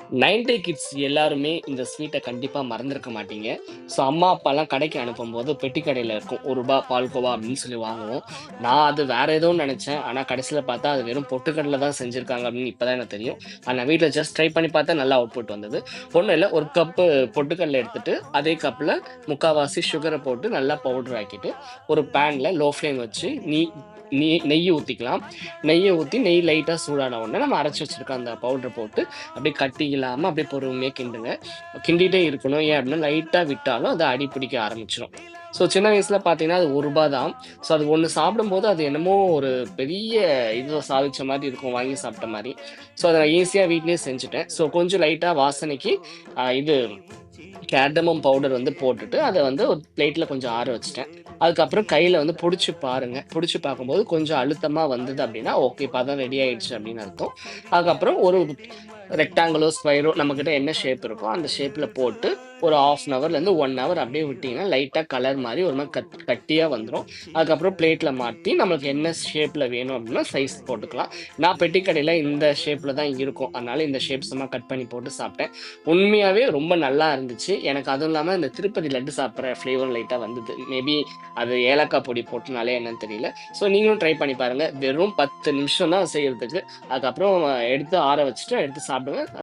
90 kids எல்லாருமே இந்த ஸ்வீட்ட கண்டிப்பா மறந்திருக்க மாட்டீங்க. ஸோ அம்மா, அப்பாலாம் கடைக்கு அனுப்பும்போது பெட்டி கடையில இருக்கும். ரூ. 1 பால்கோவா அப்படின்னு சொல்லி வாங்குவோம். நான் அது வேற ஏதோன்னு நெனச்சேன். ஆனா கடைசில பார்த்தா அது வெறும் பொட்டுக்கடல தான் செஞ்சிருக்காங்க அப்படின்னு இப்ப தான் எனக்கு தெரியும். ஆனா வீட்ல ஜஸ்ட் ட்ரை பண்ணி பார்த்தேன். நல்ல அவுட்புட் வந்தது. ஒண்ணும் இல்ல. 1 கப்பு பொட்டுக்கடல எடுத்துட்டு, அதே கப்ல 3/4 சுகர போட்டு நல்லா பவுடர் ஆக்கிட்டு, ஒரு பேன்ல லோ ஃப்ளேம் வச்சு நெய் ஊத்திக்கலாம். நெய்ய ஊத்தி நெய் லைட்டா சூடான உடனே நம்ம அரைச்சு வச்சிருக்க அந்த பவுடர போட்டு அப்படியே கட்டி இல்லாம அப்படியே பொறுமையா கிண்டுங்க. கிண்டிட்டே இருக்கணும். ஏன் அப்படின்னா, லைட்டா விட்டாலும் அது அடி பிடிக்க ஆரம்பிச்சுரும். ஸோ சின்ன வயசுல பார்த்தீங்கன்னா, அது ரூ. 1 தான். ஸோ அது ஒண்ணு சாப்பிடும்போது அது என்னமோ ஒரு பெரிய இத சாதிச்ச மாரி இருக்கும், வாங்கி சாப்பிட்ட மாரி. ஸோ அத நான் ஈஸியா வீட்லயே செஞ்சுட்டேன். ஸோ கொஞ்சம் லைட்டா வாசனைக்கு இது கேர்டமம் பவுடர் வந்து போட்டுட்டு, அத வந்து ஒரு பிளேட்ல கொஞ்சம் ஆற வச்சுட்டேன். அதுக்கப்புறம் கையில வந்து புடிச்சு பாருங்க. புடிச்சு பார்க்கும்போது கொஞ்சம் அழுத்தமா வந்தது அப்படின்னா, ஓகே பதம் ரெடி ஆயிடுச்சு அப்படின்னு அர்த்தம். அதுக்கப்புறம் ஒரு ரெக்டாங்கிளோ, ஸ்கொயரோ நம்மகிட்ட என்ன ஷேப் இருக்கோ, அந்த ஷேப்ல போட்டு ஒரு 1/2 அன் ஹவர்லேருந்து 1 ஹவர் அப்படியே விட்டீங்கன்னா, லைட்டா கலர் மாறி ஒரு மாரி கட்டியா வந்துரும். அதுக்கப்புறம் பிளேட்ல மாத்தி நம்மளுக்கு என்ன ஷேப்ல வேணும் அப்படின்னா, சைஸ் போட்டுக்கலாம். நான் பெட்டி கடையில இந்த ஷேப்ல தான் இருக்கும். அதனால இந்த ஷேப் சும்மா கட் பண்ணி போட்டு சாப்பிட்டேன். உண்மையாவே ரொம்ப நல்லா இருந்துச்சு. எனக்கு அதுவும் இல்லாம இந்த திருப்பதி லட்டு சாப்பிடுற ஃப்ளேவர் லைட்டா வந்தது. மேபி அது ஏலக்காய் பொடி போட்டனாலயா என்னன்னு தெரியல. ஸோ நீங்களும் ட்ரை பண்ணி பாருங்க. வெறும் 10 நிமிஷம் தான் செய்யறதுக்கு. அதுக்கப்புறம் எடுத்து ஆற வச்சுட்டு எடுத்து சாப்பிடுங்க.